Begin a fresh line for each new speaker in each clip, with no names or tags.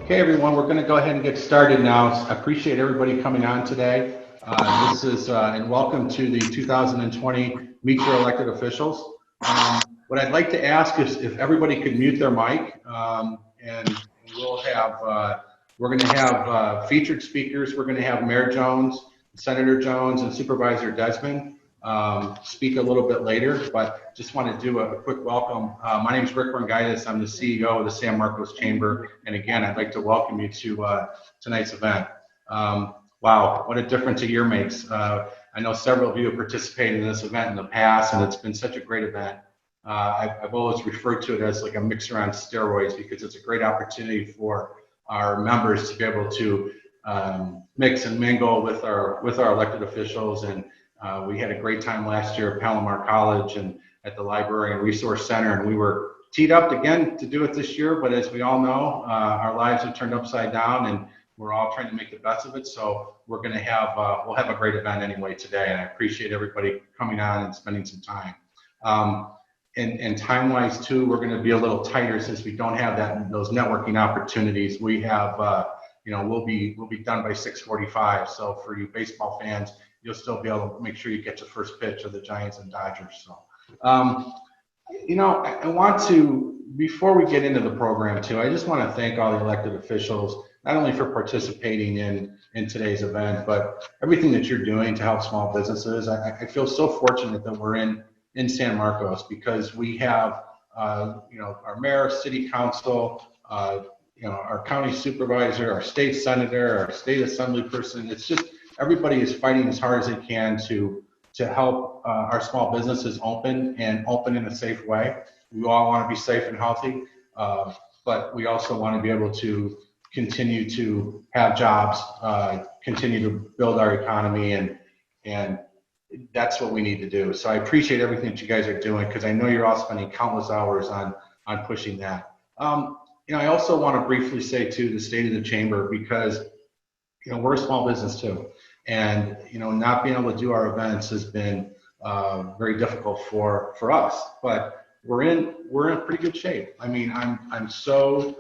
Okay, everyone, we're going to go ahead and get started now. I appreciate everybody coming on today. And welcome to the 2020 Meet Your Elected Officials. What I'd like to ask is if everybody could mute their mic, and we'll have, we're going to have featured speakers. We're going to have Mayor Jones, Senator Jones, and Supervisor Desmond speak a little bit later, but just want to do a quick welcome. My name is Ritter. I'm the CEO of the San Marcos Chamber, and again, I'd like to welcome you to tonight's event. Wow, what a difference a year makes. I know several of you have participated in this event in the past, and it's been such a great event. I've always referred to it as like a mixer on steroids because it's a great opportunity for our members to be able to mix and mingle with our elected officials. And we had a great time last year at Palomar College and at the Library and Resource Center, and we were teed up again to do it this year, but as we all know, our lives have turned upside down and we're all trying to make the best of it. So we're going to have, we'll have a great event anyway today, and I appreciate everybody coming on and spending some time. And time-wise too, we're going to be a little tighter since we don't have those networking opportunities. We have, you know, we'll be done by 6:45. So for you baseball fans, you'll still be able to make sure you get your first pitch of the Giants and Dodgers. So, you know, I want to, before we get into the program too, I just want to thank all the elected officials, not only for participating in today's event, but everything that you're doing to help small businesses. I feel so fortunate that we're in San Marcos because we have, you know, our mayor, city council, you know, our county supervisor, our state senator, our state assembly person. It's just, everybody is fighting as hard as they can to help our small businesses open in a safe way. We all want to be safe and healthy, but we also want to be able to continue to have jobs, continue to build our economy, and that's what we need to do. So I appreciate everything that you guys are doing because I know you're all spending countless hours on pushing that. You know, I also want to briefly say too the state of the chamber because, you know, we're a small business too. And, you know, not being able to do our events has been very difficult for us, but we're in pretty good shape. I mean, I'm so,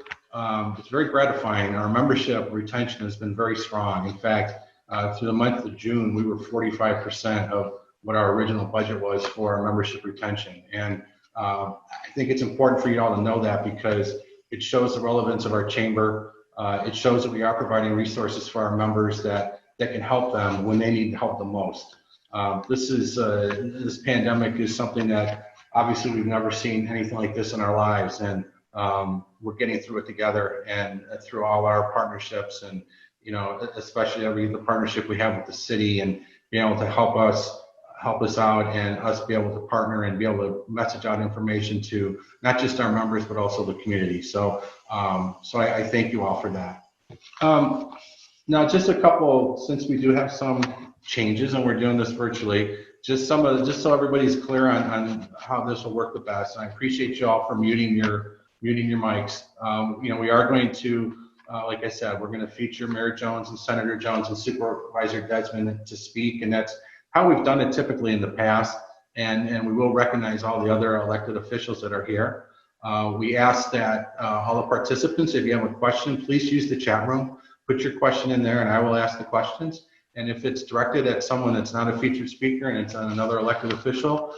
it's very gratifying. Our membership retention has been very strong. In fact, through the month of June, we were 45% of what our original budget was for our membership retention. And I think it's important for you all to know that because it shows the relevance of our chamber. It shows that we are providing resources for our members that can help them when they need help the most. This pandemic is something that obviously we've never seen anything like this in our lives, and we're getting through it together and through all our partnerships, and you know, especially the partnership we have with the city and being able to help us out and us be able to partner and be able to message out information to not just our members but also the community. So I thank you all for that. Now, just a couple, since we do have some changes and we're doing this virtually, just so everybody's clear on how this will work the best. And I appreciate you all for muting your mics. You know, we are going to, like I said, we're going to feature Mayor Jones and Senator Jones and Supervisor Desmond to speak, and that's how we've done it typically in the past. And we will recognize all the other elected officials that are here. We ask that all the participants, if you have a question, please use the chat room. Put your question in there and I will ask the questions. And if it's directed at someone that's not a featured speaker and it's on another elected official,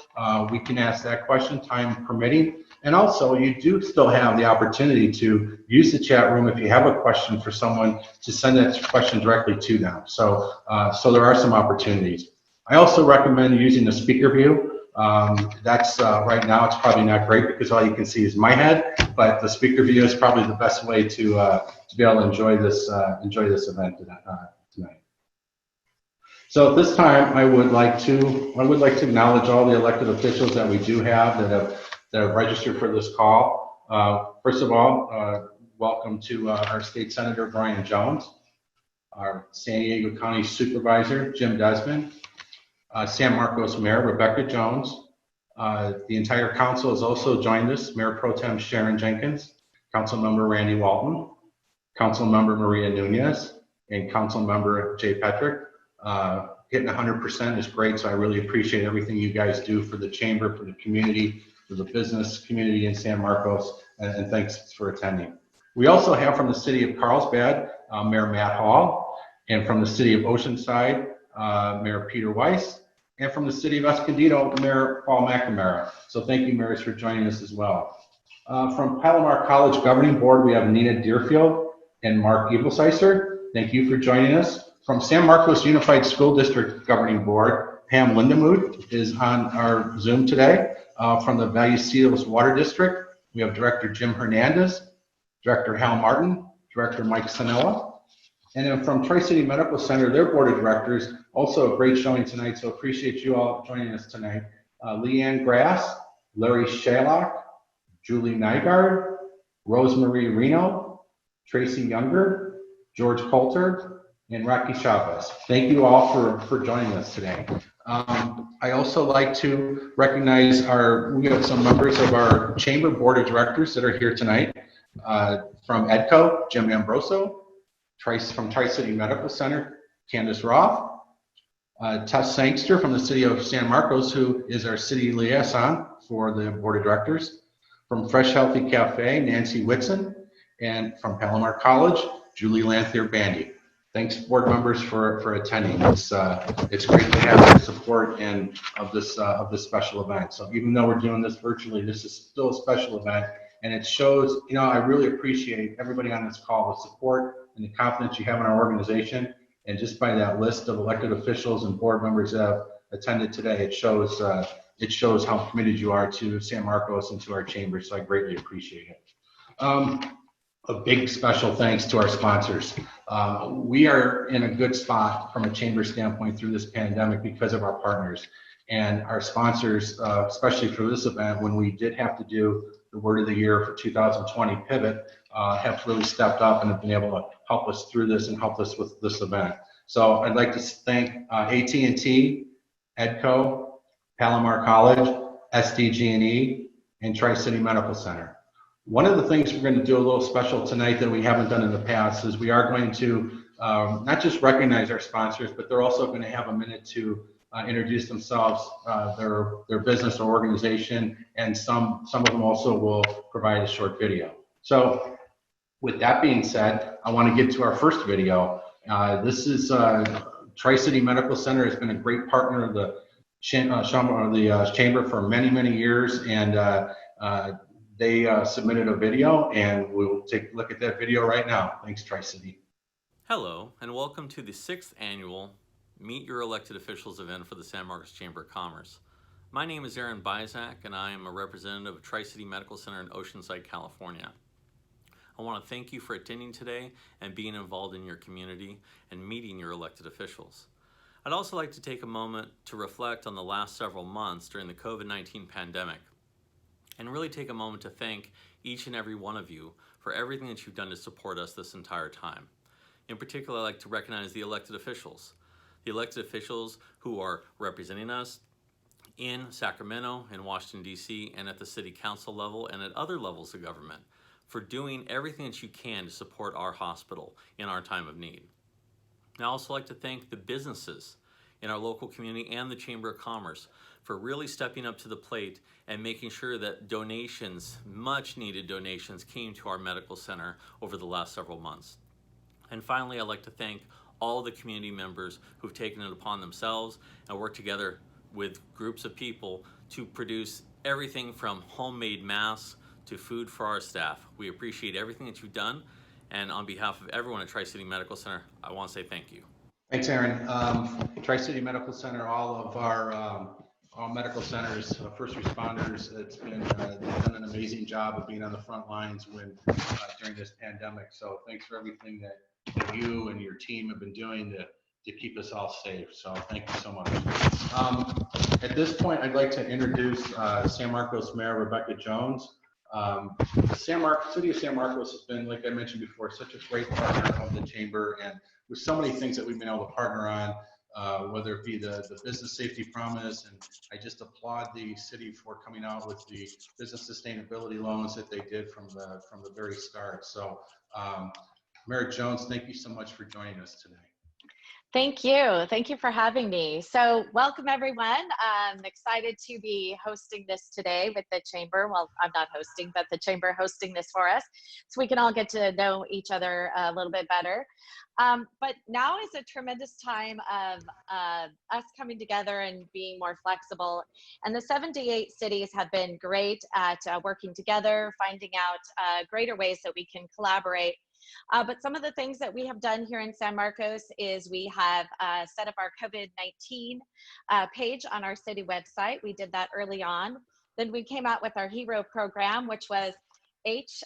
we can ask that question, time permitting. And also, you do still have the opportunity to use the chat room if you have a question for someone to send that question directly to them. So, so there are some opportunities. I also recommend using the speaker view. That's right now it's probably not great because all you can see is my head, but the speaker view is probably the best way to be able to enjoy this event tonight. So at this time, I would like to acknowledge all the elected officials that we do have that have registered for this call. First of all, welcome to our state senator Brian Jones, our San Diego County Supervisor Jim Desmond, San Marcos Mayor Rebecca Jones. The entire council has also joined us: Mayor Pro Tem Sharon Jenkins, Council Member Randy Walton, Council Member Maria Nunez, and Council Member Jay Petrek. Hitting 100% is great, so I really appreciate everything you guys do for the chamber, for the community, for the business community in San Marcos, and thanks for attending. We also have from the city of Carlsbad, Mayor Matt Hall, and from the city of Oceanside, Mayor Peter Weiss, and from the city of Escondido, Mayor Paul McNamara. So thank you, mayors, for joining us as well. From Palomar College Governing Board, we have Nina Deerfield and Mark Evelsicer. Thank you for joining us. From San Marcos Unified School District Governing Board, Pam Lindemuth is on our Zoom today. From the Vallecillos Water District, we have Director Jim Hernandez, Director Hal Martin, Director Mike Sanella. And then from Tri-City Medical Center, their board of directors, also a great showing tonight, so appreciate you all joining us tonight. Leanne Grass, Larry Shallock, Julie Nygaard, Rosemarie Reno, Tracy Younger, George Coulter, and Rocky Chavez. Thank you all for joining us today. I also like to recognize we have some members of our chamber board of directors that are here tonight. From EDCO, Jim Ambroso, from Tri-City Medical Center, Candace Roth, Tess Sangster from the city of San Marcos, who is our city liaison for the board of directors, from Fresh Healthy Cafe, Nancy Whitson, and from Palomar College, Julie Lanthier Bandy. Thanks, board members, for attending. It's great to have your support of this special event. So even though we're doing this virtually, this is still a special event, and it shows. I really appreciate everybody on this call, the support and the confidence you have in our organization. And just by that list of elected officials and board members that have attended today, it shows how committed you are to San Marcos and to our chamber. So I greatly appreciate it. A big special thanks to our sponsors. We are in a good spot from a chamber standpoint through this pandemic because of our partners and our sponsors, especially for this event, when we did have to do the word of the year for 2020 pivot, have really stepped up and have been able to help us through this and help us with this event. So I'd like to thank AT&T, EDCO, Palomar College, SDG&E, and Tri-City Medical Center. One of the things we're going to do a little special tonight that we haven't done in the past is we are going to not just recognize our sponsors, but they're also going to have a minute to introduce themselves, their business or organization, and some of them also will provide a short video. So with that being said, I want to get to our first video. This is Tri-City Medical Center has been a great partner of the chamber for many, many years, and they submitted a video, and we'll take a look at that video right now. Thanks, Tri-City.
Hello, and welcome to the 6th annual Meet Your Elected Officials event for the San Marcos Chamber of Commerce. My name is Aaron Bizak, and I am a representative of Tri-City Medical Center in Oceanside, California. I want to thank you for attending today and being involved in your community and meeting your elected officials. I'd also like to take a moment to reflect on the last several months during the COVID-19 pandemic and really take a moment to thank each and every one of you for everything that you've done to support us this entire time. In particular, I'd like to recognize the elected officials who are representing us in Sacramento, in Washington, D.C., and at the city council level and at other levels of government for doing everything that you can to support our hospital in our time of need. I'd also like to thank the businesses in our local community and the Chamber of Commerce for really stepping up to the plate and making sure that donations, much needed donations, came to our medical center over the last several months. And finally, I'd like to thank all the community members who've taken it upon themselves and worked together with groups of people to produce everything from homemade masks to food for our staff. We appreciate everything that you've done, and on behalf of everyone at Tri-City Medical Center, I want to say thank you.
Thanks, Aaron. Tri-City Medical Center, all of our all medical centers, first responders, they've done an amazing job of being on the front lines during this pandemic. So thanks for everything that you and your team have been doing to keep us all safe. So thank you so much. At this point, I'd like to introduce San Marcos Mayor Rebecca Jones. City of San Marcos has been, like I mentioned before, such a great partner of the chamber, and with so many things that we've been able to partner on, whether it be the business safety promise, and I just applaud the city for coming out with the business sustainability loans that they did from the very start. So Mayor Jones, thank you so much for joining us today.
Thank you. Thank you for having me. So welcome everyone. I'm excited to be hosting this today with the Chamber. Well, I'm not hosting, but the Chamber hosting this for us so we can all get to know each other a little bit better. But now is a tremendous time of us coming together and being more flexible. And the 78 cities have been great at working together, finding out greater ways that we can collaborate. But some of the things that we have done here in San Marcos is we have set up our COVID-19 page on our city website. We did that early on. Then we came out with our HERO program, which was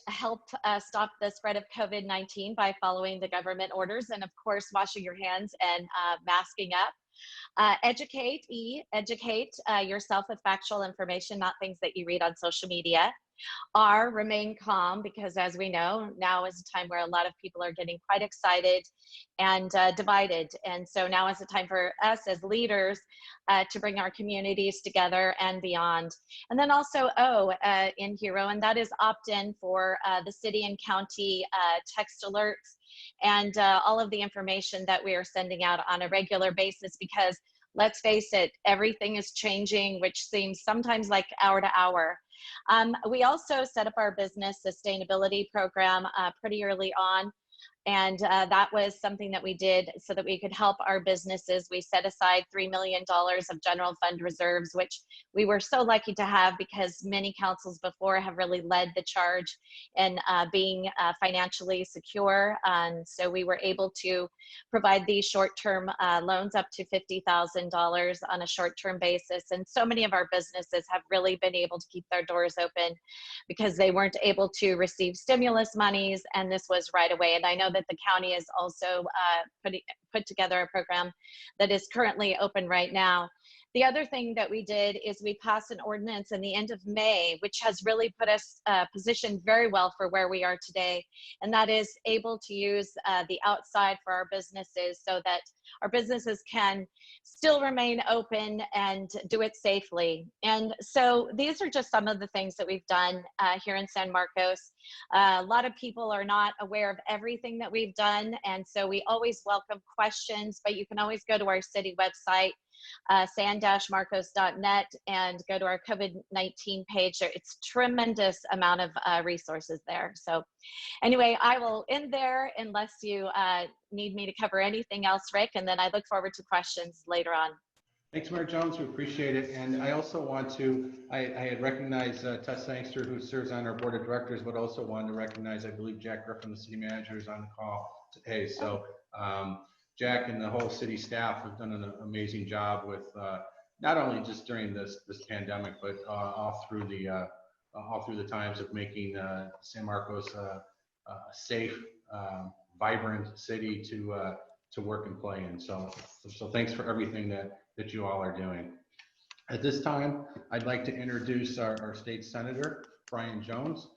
help stop the spread of COVID-19 by following the government orders and of course, washing your hands and masking up. Educate yourself with factual information, not things that you read on social media. Remain calm, because as we know, now is a time where a lot of people are getting quite excited and divided. And so now is the time for us as leaders to bring our communities together and beyond. And then also in HERO, and that is opt-in for the city and county text alerts and all of the information that we are sending out on a regular basis, because let's face it, everything is changing, which seems sometimes like hour to hour. We also set up our business sustainability program pretty early on. And that was something that we did so that we could help our businesses. We set aside $3 million of general fund reserves, which we were so lucky to have because many councils before have really led the charge in being financially secure. And so we were able to provide these short-term loans up to $50,000 on a short-term basis. And so many of our businesses have really been able to keep their doors open because they weren't able to receive stimulus monies, and this was right away. And I know that the county is also put together a program that is currently open right now. The other thing that we did is we passed an ordinance in the end of May, which has really put us positioned very well for where we are today. And that is able to use the outside for our businesses so that our businesses can still remain open and do it safely. And so these are just some of the things that we've done here in San Marcos. A lot of people are not aware of everything that we've done. And so we always welcome questions, but you can always go to our city website, san-marcos.net, and go to our COVID-19 page. It's tremendous amount of resources there. So anyway, I will end there unless you need me to cover anything else, Rick, and then I look forward to questions later on.
Thanks, Mayor Jones. We appreciate it. And I also want to, I had recognized Tess Sangster, who serves on our board of directors, but also wanted to recognize, I believe, Jack Griffin, the city manager, is on the call today. So Jack and the whole city staff have done an amazing job with not only just during this pandemic, but all through the times of making San Marcos a safe, vibrant city to work and play in. So thanks for everything that you all are doing. At this time, I'd like to introduce our state senator, Brian Jones.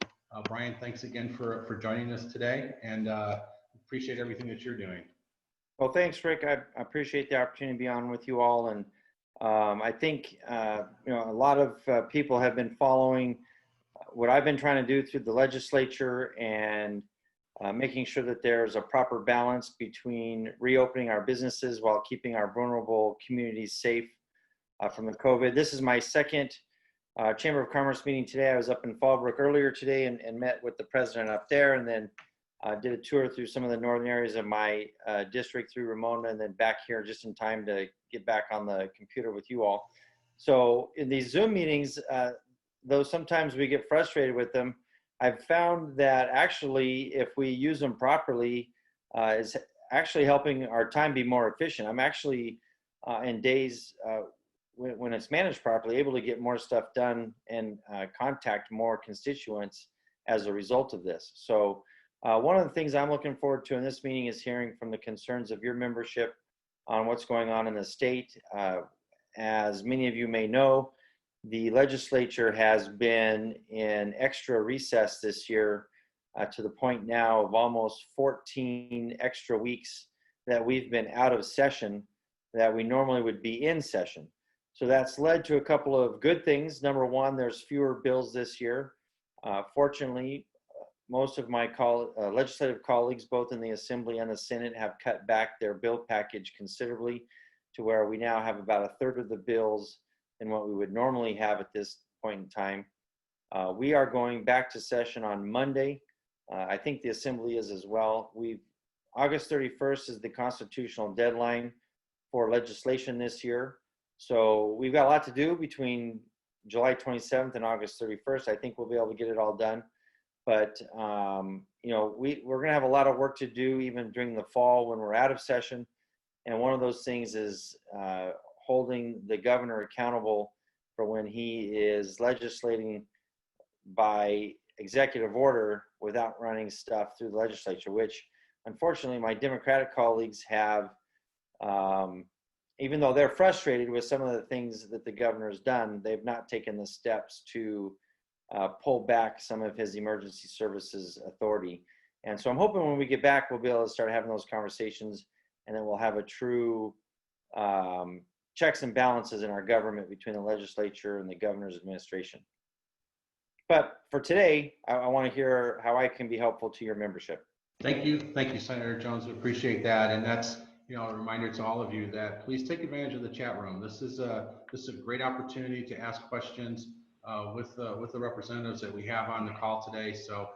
Brian, thanks again for joining us today, and appreciate everything that you're doing.
Well, thanks, Rick. I appreciate the opportunity to be on with you all. And I think, a lot of people have been following what I've been trying to do through the legislature and making sure that there's a proper balance between reopening our businesses while keeping our vulnerable communities safe from the COVID. This is my second Chamber of Commerce meeting today. I was up in Fallbrook earlier today and met with the president up there, and then did a tour through some of the northern areas of my district through Ramona, and then back here just in time to get back on the computer with you all. So in these Zoom meetings, though sometimes we get frustrated with them, I've found that actually if we use them properly, is actually helping our time be more efficient. I'm actually in days when it's managed properly, able to get more stuff done and contact more constituents as a result of this. So one of the things I'm looking forward to in this meeting is hearing from the concerns of your membership on what's going on in the state. As many of you may know, the legislature has been in extra recess this year to the point now of almost 14 extra weeks that we've been out of session that we normally would be in session. So that's led to a couple of good things. Number one, there's fewer bills this year. Fortunately, most of my legislative colleagues, both in the Assembly and the Senate, have cut back their bill package considerably to where we now have about a third of the bills than what we would normally have at this point in time. We are going back to session on Monday. I think the Assembly is as well. August 31st is the constitutional deadline for legislation this year. So we've got a lot to do between July 27th and August 31st. I think we'll be able to get it all done. But, you know, we're going to have a lot of work to do even during the fall when we're out of session. And one of those things is holding the governor accountable for when he is legislating by executive order without running stuff through the legislature, which unfortunately my Democratic colleagues have, even though they're frustrated with some of the things that the governor's done, they've not taken the steps to pull back some of his emergency services authority. And so I'm hoping when we get back, we'll be able to start having those conversations, and then we'll have a true checks and balances in our government between the legislature and the governor's administration. But for today, I want to hear how I can be helpful to your membership.
Thank you, Senator Jones. We appreciate that, and that's, you know, a reminder to all of you that please take advantage of the chat room. This is a great opportunity to ask questions with the representatives that we have on the call today. So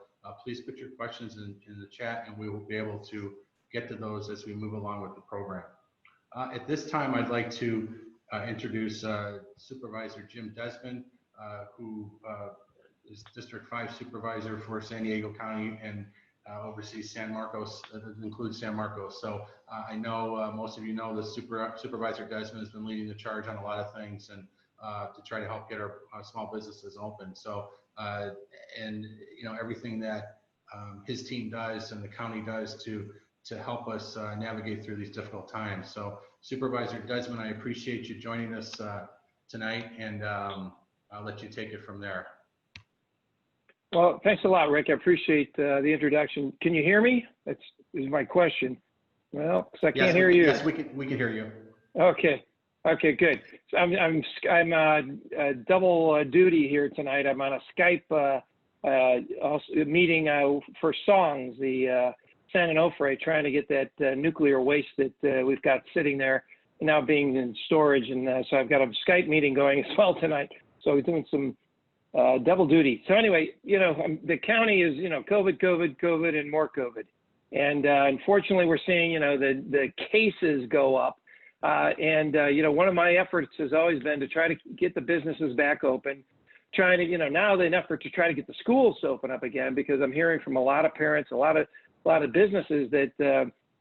please put your questions in the chat, and we will be able to get to those as we move along with the program. At this time, I'd like to introduce Supervisor Jim Desmond, who is District 5 Supervisor for San Diego County and oversees San Marcos, includes San Marcos. So I know most of you know that Supervisor Desmond has been leading the charge on a lot of things and to try to help get our small businesses open. So, and you know, everything that his team does and the county does to help us navigate through these difficult times. So Supervisor Desmond, I appreciate you joining us tonight, and I'll let you take it from there.
Well, thanks a lot, Rick. I appreciate the introduction. Can you hear me? That's is my question. Well, because I can't hear you.
Yes, we can hear you.
Okay. Okay, good. So I'm double duty here tonight. I'm on a Skype meeting for songs, the San Onofre, trying to get that nuclear waste that we've got sitting there now being in storage, and so I've got a Skype meeting going as well tonight. So we're doing some double duty. So anyway, you know, the county is, you know, COVID, and more COVID. And unfortunately, we're seeing, you know, the cases go up. You know, one of my efforts has always been to try to get the businesses back open, trying to, you know, now an effort to try to get the schools to open up again, because I'm hearing from a lot of parents, a lot of businesses that,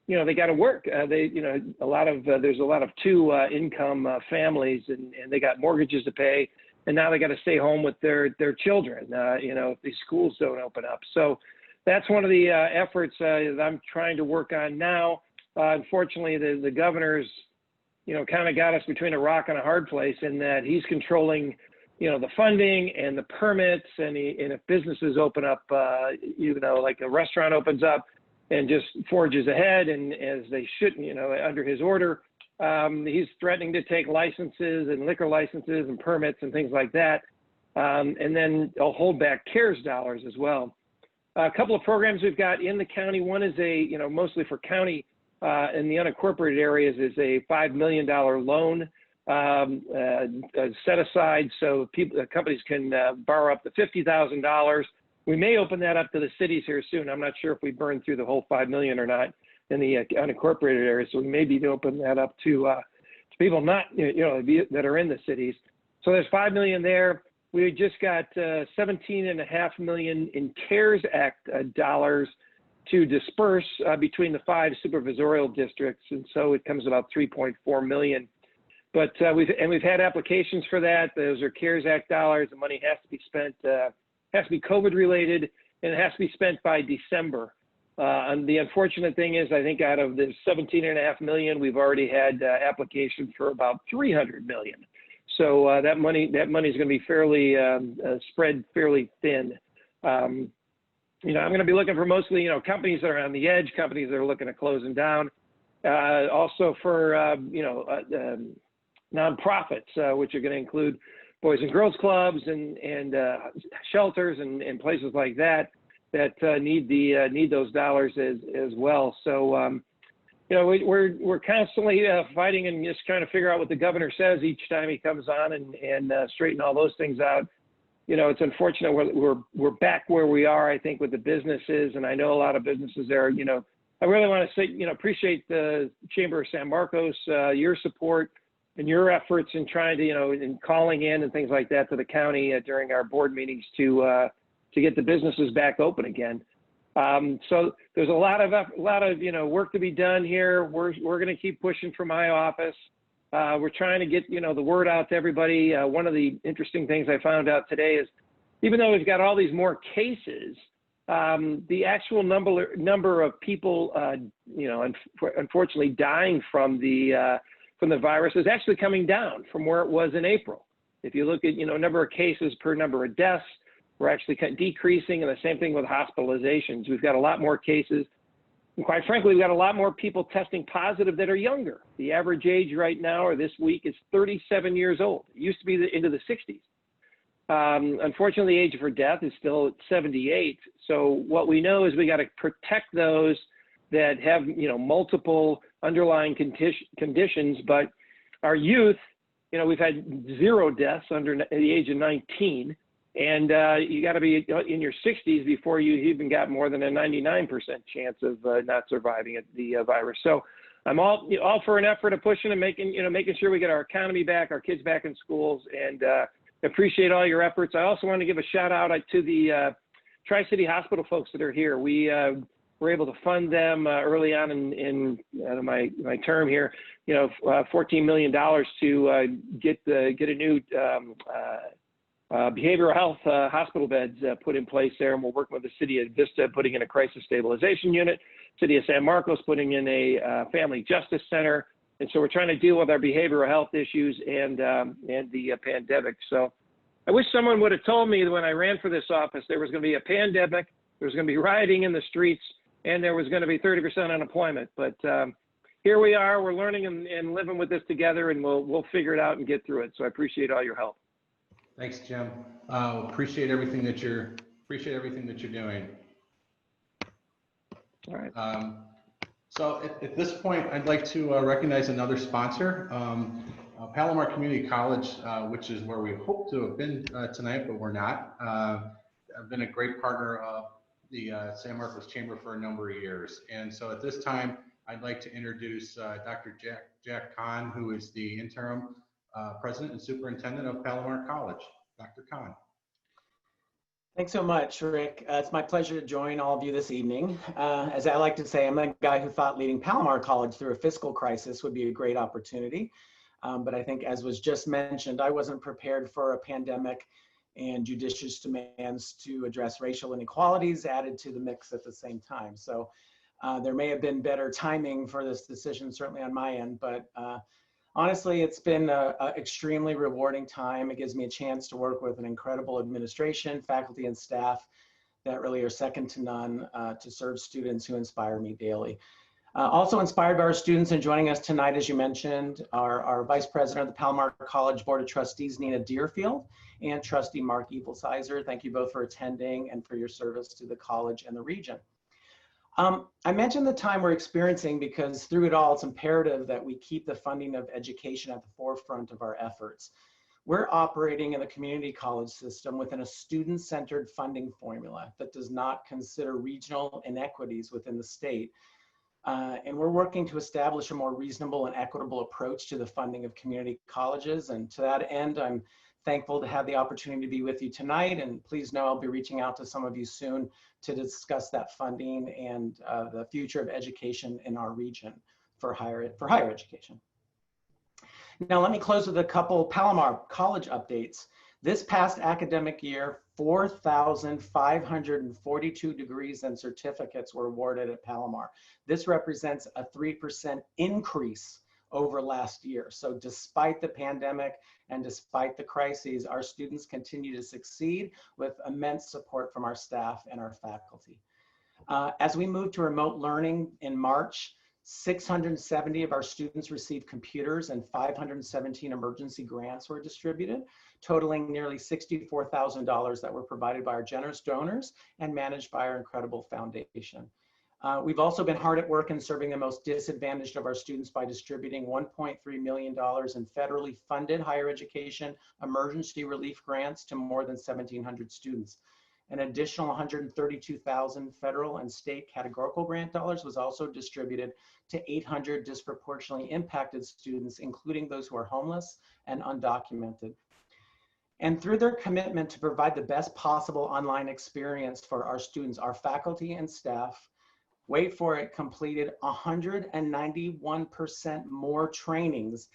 you know, they got to work. You know, there's a lot of two income families, and they got mortgages to pay. And now they got to stay home with their children, you know, if these schools don't open up. So that's one of the efforts that I'm trying to work on now. Unfortunately, the governor's, you know, kind of got us between a rock and a hard place in that he's controlling, you know, the funding and the permits. And if businesses open up, you know, like a restaurant opens up and just forges ahead, and as they shouldn't, you know, under his order, he's threatening to take licenses and liquor licenses and permits and things like that. And then he'll hold back CARES dollars as well. A couple of programs we've got in the county. One is you know, mostly for county in the unincorporated areas, is a $5 million loan set aside so companies can borrow up to $50,000. We may open that up to the cities here soon. I'm not sure if we burn through the whole $5 million or not in the unincorporated areas, so we may be to open that up to people not, you know, that are in the cities. So there's $5 million there. We just got $17.5 million in CARES Act dollars to disperse between the 5 supervisorial districts, and so it comes about $3.4 million. But we've had applications for that. Those are CARES Act dollars. The money has to be spent, has to be COVID related, and it has to be spent by December. And the unfortunate thing is, I think out of the $17.5 million, we've already had applications for about $300 million. So that money is going to be fairly spread fairly thin. You know, I'm going to be looking for mostly, you know, companies that are on the edge, companies that are looking at closing down. Also for you know, nonprofits, which are going to include Boys and Girls Clubs and shelters and places like that. that need those dollars as well. So we're constantly fighting and just trying to figure out what the governor says each time he comes on and straighten all those things out. It's unfortunate we're back where we are, I think, with the businesses, and I know a lot of businesses there. I really want to say, appreciate the Chamber of San Marcos, your support and your efforts in trying to, in calling in and things like that to the county during our board meetings to get the businesses back open again. So there's a lot of work to be done here. We're going to keep pushing from my office. We're trying to get, the word out to everybody. One of the interesting things I found out today is even though we've got all these more cases, the actual number of people, unfortunately dying from the virus is actually coming down from where it was in April. If you look at, number of cases per number of deaths, we're actually decreasing, and the same thing with hospitalizations. We've got a lot more cases. And quite frankly, we've got a lot more people testing positive that are younger. The average age right now or this week is 37 years old. It used to be into the 60s. Unfortunately, the age for death is still at 78. So what we know is we got to protect those that have, multiple underlying conditions. But our youth, we've had 0 deaths under the age of 19. And you got to be in your 60s before you even got more than a 99% chance of not surviving the virus. So I'm all for an effort of pushing and making sure we get our economy back, our kids back in schools, and appreciate all your efforts. I also want to give a shout out to the Tri-City Hospital folks that are here. We were able to fund them early on in my term here, $14 million to get a new behavioral health hospital beds put in place there, and we're working with the city of Vista putting in a crisis stabilization unit, city of San Marcos putting in a family justice center, and so we're trying to deal with our behavioral health issues and the pandemic. So I wish someone would have told me that when I ran for this office there was going to be a pandemic, there was going to be rioting in the streets, and there was going to be 30% unemployment. But here we are, we're learning and living with this together, and we'll figure it out and get through it. So I appreciate all your help.
Thanks, Jim. Appreciate everything that you're doing.
All right.
So at this point, I'd like to recognize another sponsor, Palomar Community College, which is where we hope to have been tonight, but we're not. I've been a great partner of the San Marcos Chamber for a number of years. And so at this time, I'd like to introduce Dr. Jack Kahn, who is the interim President and Superintendent of Palomar College. Dr. Kahn.
Thanks so much, Rick. It's my pleasure to join all of you this evening. As I like to say, I'm a guy who thought leading Palomar College through a fiscal crisis would be a great opportunity. But I think, as was just mentioned, I wasn't prepared for a pandemic and judicious demands to address racial inequalities added to the mix at the same time. So there may have been better timing for this decision, certainly on my end, but honestly, it's been an extremely rewarding time. It gives me a chance to work with an incredible administration, faculty, and staff that really are second to none to serve students who inspire me daily. Also inspired by our students, and joining us tonight, as you mentioned, our Vice President of the Palomar College Board of Trustees, Nina Deerfield, and Trustee Mark Evelsizer. Thank you both for attending and for your service to the college and the region. I mentioned the time we're experiencing because through it all, it's imperative that we keep the funding of education at the forefront of our efforts. We're operating in the community college system within a student-centered funding formula that does not consider regional inequities within the state. And we're working to establish a more reasonable and equitable approach to the funding of community colleges. And to that end, I'm thankful to have the opportunity to be with you tonight. And please know I'll be reaching out to some of you soon to discuss that funding and the future of education in our region for higher education. Now, let me close with a couple Palomar College updates. This past academic year, 4,542 degrees and certificates were awarded at Palomar. This represents a 3% increase over last year. So despite the pandemic and despite the crises, our students continue to succeed with immense support from our staff and our faculty. As we move to remote learning in March, 670 of our students received computers and 517 emergency grants were distributed, totaling nearly $64,000 that were provided by our generous donors and managed by our incredible foundation. We've also been hard at work in serving the most disadvantaged of our students by distributing $1.3 million in federally funded higher education emergency relief grants to more than 1,700 students. An additional 132,000 federal and state categorical grant dollars was also distributed to 800 disproportionately impacted students, including those who are homeless and undocumented. And through their commitment to provide the best possible online experience for our students, our faculty and staff, wait for it, completed 191% more trainings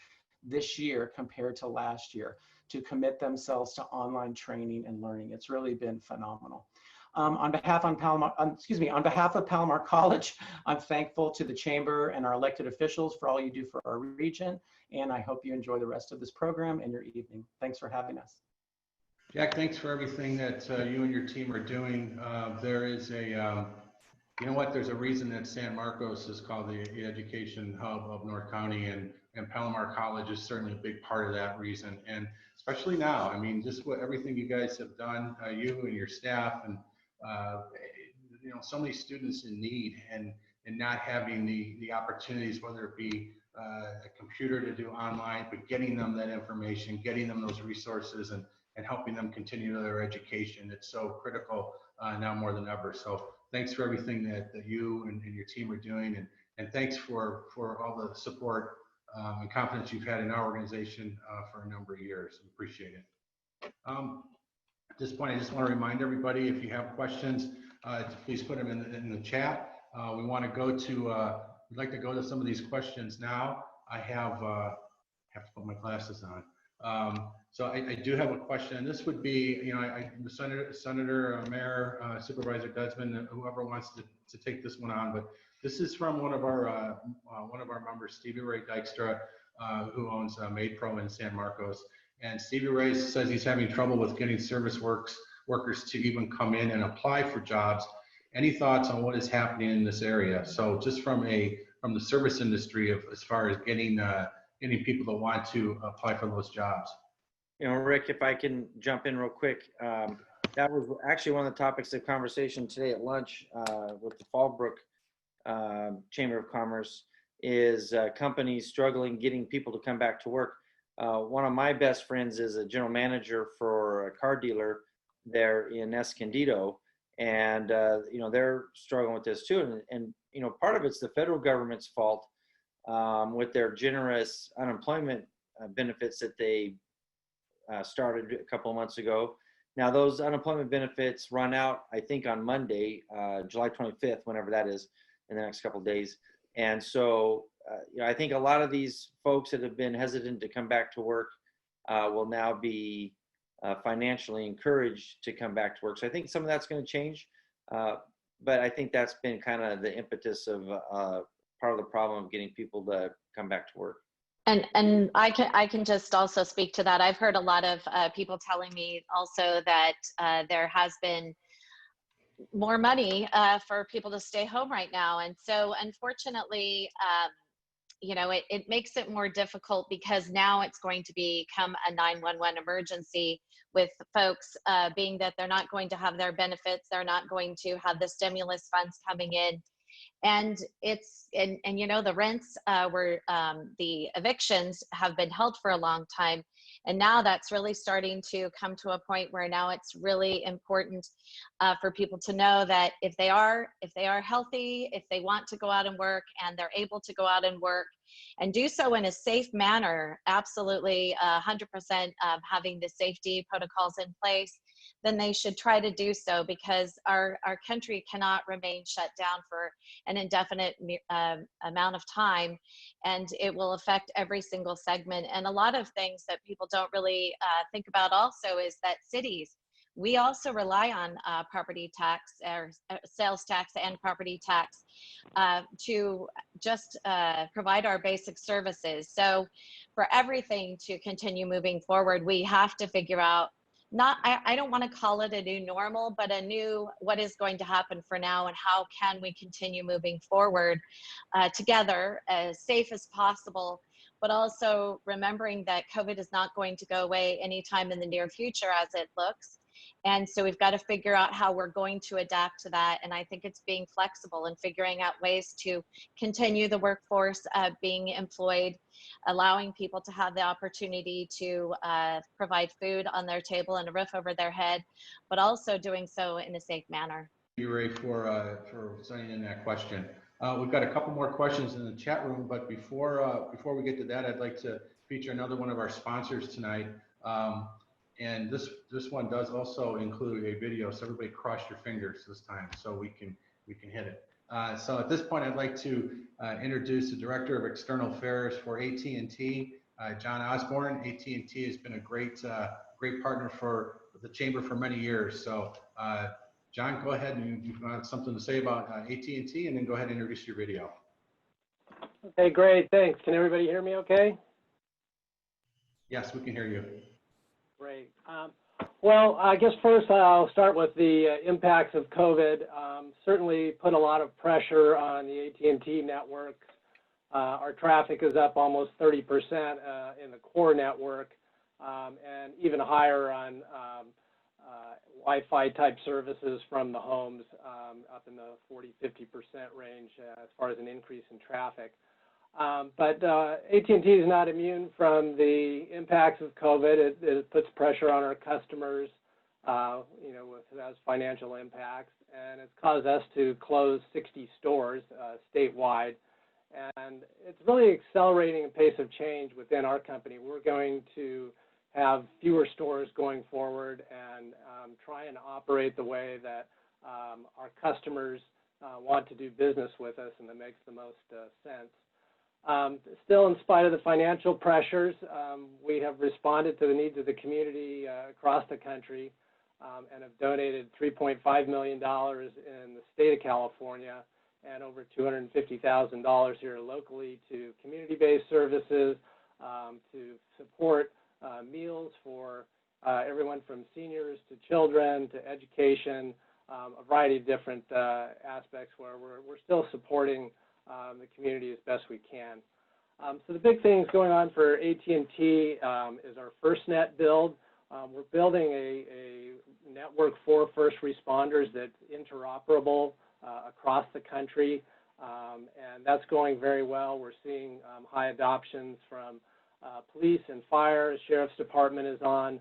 this year compared to last year to commit themselves to online training and learning. It's really been phenomenal. On behalf of Palomar College, I'm thankful to the Chamber and our elected officials for all you do for our region, and I hope you enjoy the rest of this program and your evening. Thanks for having us.
Jack, thanks for everything that you and your team are doing. There is a, you know what, there's a reason that San Marcos is called the education hub of North County, and Palomar College is certainly a big part of that reason. And especially now, I mean, just what everything you guys have done, you and your staff, and you know, so many students in need, and not having the opportunities, whether it be a computer to do online, but getting them that information, getting them those resources, and helping them continue their education. It's so critical now more than ever. So thanks for everything that you and your team are doing, and thanks for all the support and confidence you've had in our organization for a number of years. We appreciate it. At this point, I just want to remind everybody, if you have questions, to please put them in the chat. We want to go to, we'd like to go to some of these questions now. I have to put my glasses on. So I do have a question, and this would be, you know, Senator, Mayor, Supervisor Desmond, whoever wants to take this one on, but this is from one of our members, Stevie Ray Dykstra, who owns Made Pro in San Marcos. And Stevie Ray says he's having trouble with getting service workers to even come in and apply for jobs. Any thoughts on what is happening in this area? So just from the service industry, as far as getting people that want to apply for those jobs.
You know, Rick, if I can jump in real quick, that was actually one of the topics of conversation today at lunch with the Fallbrook Chamber of Commerce, is companies struggling getting people to come back to work. One of my best friends is a general manager for a car dealer there in Escondido, and you know, they're struggling with this too. And you know, part of it's the federal government's fault with their generous unemployment benefits that they started a couple of months ago. Now those unemployment benefits run out, I think, on Monday, July 25th, whenever that is, in the next couple of days. And so, you know, I think a lot of these folks that have been hesitant to come back to work will now be financially encouraged to come back to work. So I think some of that's going to change, but I think that's been kind of the impetus of part of the problem of getting people to come back to work.
And I can just also speak to that. I've heard a lot of people telling me also that there has been more money for people to stay home right now. And so unfortunately, you know, it makes it more difficult, because now it's going to become a 911 emergency, with folks being that they're not going to have their benefits, they're not going to have the stimulus funds coming in. And it's, and you know, the rents were, the evictions have been held for a long time. And now that's really starting to come to a point where now it's really important for people to know that if they are healthy, if they want to go out and work, and they're able to go out and work and do so in a safe manner, absolutely 100% having the safety protocols in place, then they should try to do so, because our country cannot remain shut down for an indefinite amount of time, and it will affect every single segment. And a lot of things that people don't really think about also is that cities, we also rely on property tax, or sales tax and property tax to just provide our basic services. So for everything to continue moving forward, we have to figure out I don't want to call it a new normal, but a new what is going to happen for now and how can we continue moving forward together as safe as possible, but also remembering that COVID is not going to go away anytime in the near future as it looks. And so we've got to figure out how we're going to adapt to that. And I think it's being flexible and figuring out ways to continue the workforce being employed, allowing people to have the opportunity to provide food on their table and a roof over their head, but also doing so in a safe manner.
Thank you, Ray, for sending in that question. We've got a couple more questions in the chat room, but before we get to that, I'd like to feature another one of our sponsors tonight. And this one does also include a video, so everybody cross your fingers this time so we can hit it. So at this point, I'd like to introduce the Director of External Affairs for AT&T, John Osborne. AT&T has been a great partner for the Chamber for many years. So John, go ahead and you've got something to say about AT&T, and then go ahead and introduce your video.
Okay, great, thanks. Can everybody hear me okay?
Yes, we can hear you.
Great. Well, I guess first I'll start with the impacts of COVID. Certainly put a lot of pressure on the AT&T network. Our traffic is up almost 30% in the core network, and even higher on Wi-Fi type services from the homes, up in the 40–50% range as far as an increase in traffic. But AT&T is not immune from the impacts of COVID. It puts pressure on our customers, it has financial impacts, and it's caused us to close 60 stores statewide. And it's really accelerating a pace of change within our company. We're going to have fewer stores going forward and try and operate the way that our customers want to do business with us, and that makes the most sense. Still, in spite of the financial pressures, we have responded to the needs of the community across the country and have donated $3.5 million in the state of California and over $250,000 here locally to community-based services to support meals for everyone from seniors to children to education, a variety of different aspects where we're still supporting the community as best we can. So the big things going on for AT&T is our Firstnet build. We're building a network for first responders that's interoperable across the country, and that's going very well. We're seeing high adoptions from police and fire. The Sheriff's Department is on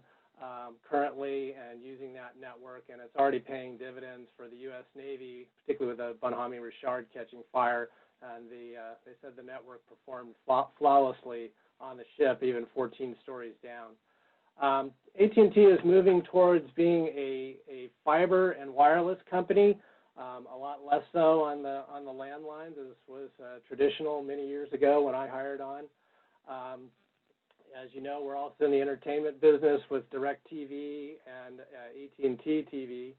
currently and using that network, and it's already paying dividends for the U.S. Navy, particularly with the Bonhomme Richard catching fire. And they said the network performed flawlessly on the ship, even 14 stories down. AT&T is moving towards being a fiber and wireless company, a lot less so on the landlines as was traditional many years ago when I hired on. As you know, we're also in the entertainment business with DirecTV and AT&T TV.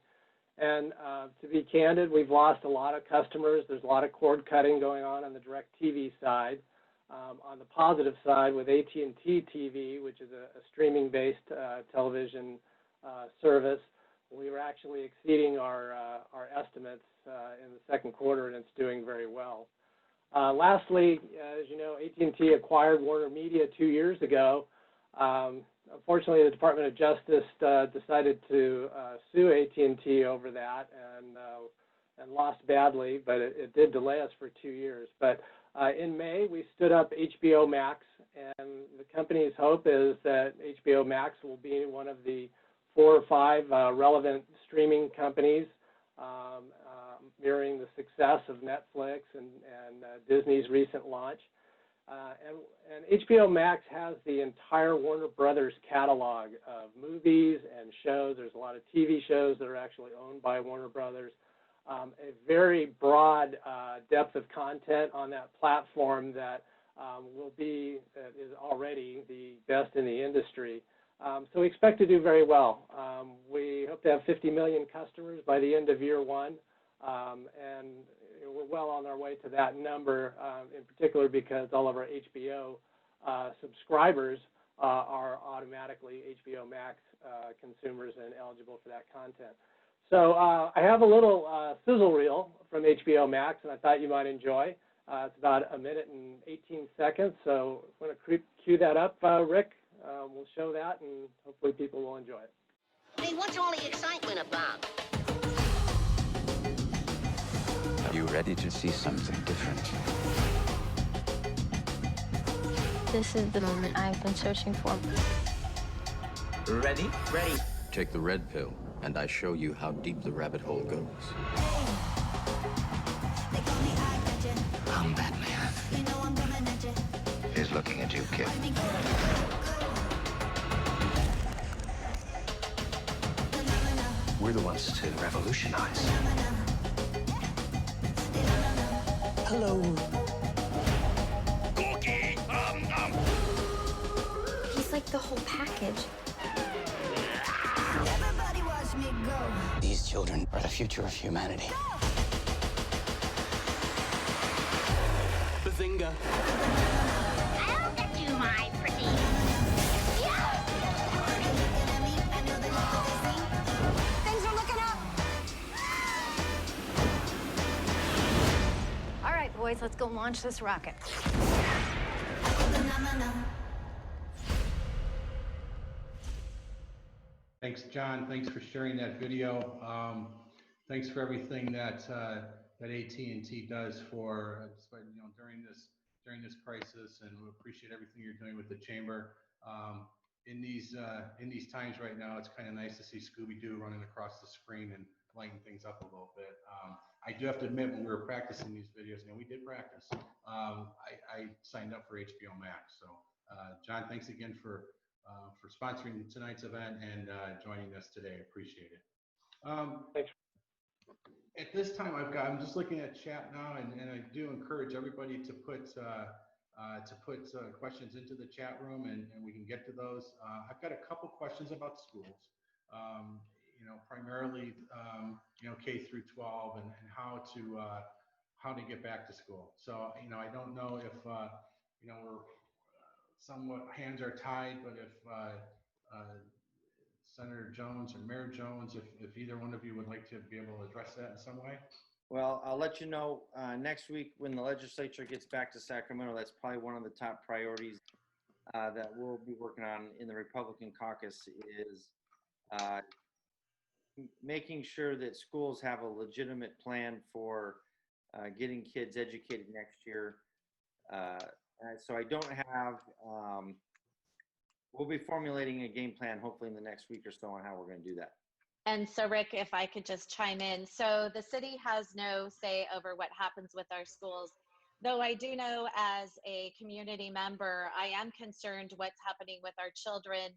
And to be candid, we've lost a lot of customers. There's a lot of cord cutting going on the DirecTV side. On the positive side, with AT&T TV, which is a streaming-based television service, we were actually exceeding our estimates in the second quarter, and it's doing very well. Lastly, as you know, AT&T acquired Warner Media 2 years ago. Unfortunately, the Department of Justice decided to sue AT&T over that and lost badly, but it did delay us for 2 years. But in May, we stood up HBO Max, and the company's hope is that HBO Max will be one of the 4 or 5 relevant streaming companies, mirroring the success of Netflix and Disney's recent launch. And HBO Max has the entire Warner Brothers catalog of movies and shows. There's a lot of TV shows that are actually owned by Warner Brothers. A very broad depth of content on that platform that is already the best in the industry. So we expect to do very well. We hope to have 50 million customers by the end of year 1, and we're well on our way to that number, in particular because all of our HBO subscribers are automatically HBO Max consumers and eligible for that content. So I have a little sizzle reel from HBO Max, and I thought you might enjoy. It's about 1 minute and 18 seconds, so I'm going to cue that up, Rick. We'll show that, and hopefully people will enjoy it.
Hey, what's all the excitement about?
Are you ready to see something different?
This is the moment I've been searching for.
Ready?
Ready.
Take the red pill, and I show you how deep the rabbit hole goes.
I'm Batman.
He's looking at you, kid. We're the ones to revolutionize.
Hello.
He's like the whole package.
Everybody watch me go.
These children are the future of humanity. Bazinga.
I'll get you, my pretty. Things are looking up.
All right, boys, let's go launch this rocket.
Thanks, John. Thanks for sharing that video. Thanks for everything that that AT&T does for during this crisis, and we appreciate everything you're doing with the chamber. In these times right now, it's kind of nice to see Scooby-Doo running across the screen and lighting things up a little bit. I do have to admit, when we were practicing these videos, and we did practice, I signed up for HBO Max. So, John, thanks again for sponsoring tonight's event and joining us today. I appreciate it.
Thanks.
At this time, I'm just looking at chat now, and I do encourage everybody to put questions into the chat room, and we can get to those. I've got a couple questions about schools, primarily K through 12, and how to get back to school. So I don't know if we're somewhat hands are tied, but if Senator Jones or Mayor Jones, if either one of you would like to be able to address that in some way.
Well, I'll let you know next week when the legislature gets back to Sacramento. That's probably one of the top priorities that we'll be working on in the Republican caucus is making sure that schools have a legitimate plan for getting kids educated next year. So I don't have, we'll be formulating a game plan hopefully in the next week or so on how we're going to do that.
And so, Rick, if I could just chime in. So the city has no say over what happens with our schools, though I do know as a community member, I am concerned what's happening with our children,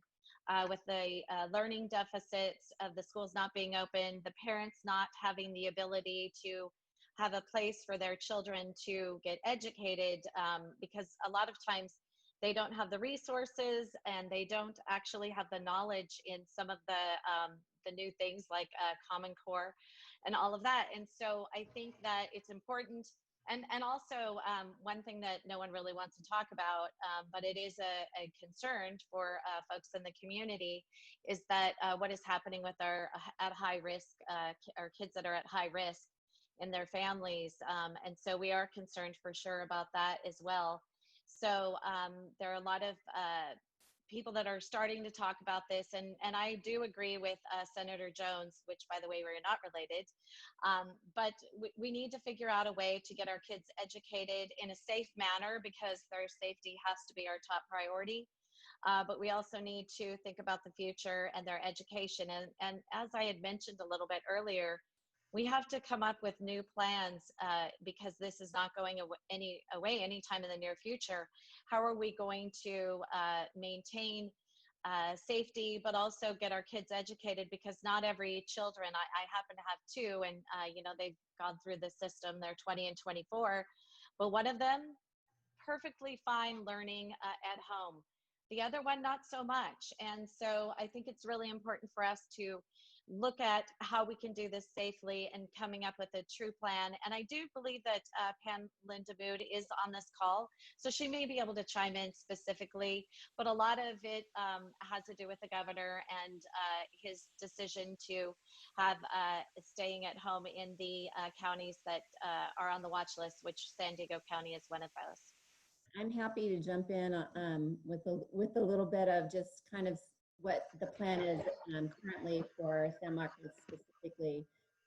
with the learning deficits of the schools not being open, the parents not having the ability to have a place for their children to get educated, because a lot of times they don't have the resources and they don't actually have the knowledge in some of the new things like Common Core and all of that. And so I think that it's important. And also one thing that no one really wants to talk about, but it is a concern for folks in the community, is that what is happening with our at high risk, our kids that are at high risk in their families. And so we are concerned for sure about that as well. So there are a lot of people that are starting to talk about this, and I do agree with Senator Jones, which, by the way, we're not related, but we need to figure out a way to get our kids educated in a safe manner, because their safety has to be our top priority. But we also need to think about the future and their education. And as I had mentioned a little bit earlier, we have to come up with new plans because this is not going away anytime in the near future. How are we going to maintain safety, but also get our kids educated? Because not every children, I happen to have two, and they've gone through the system. They're 20 and 24, but one of them perfectly fine learning at home. The other one, not so much. And so I think it's really important for us to look at how we can do this safely and coming up with a true plan. And I do believe that Pam Lindemood is on this call, so she may be able to chime in specifically, but a lot of it has to do with the governor and his decision to have staying at home in the counties that are on the watch list, which San Diego County is one of those.
I'm happy to jump in with a little bit of just kind of what the plan is currently for San Marcos specifically.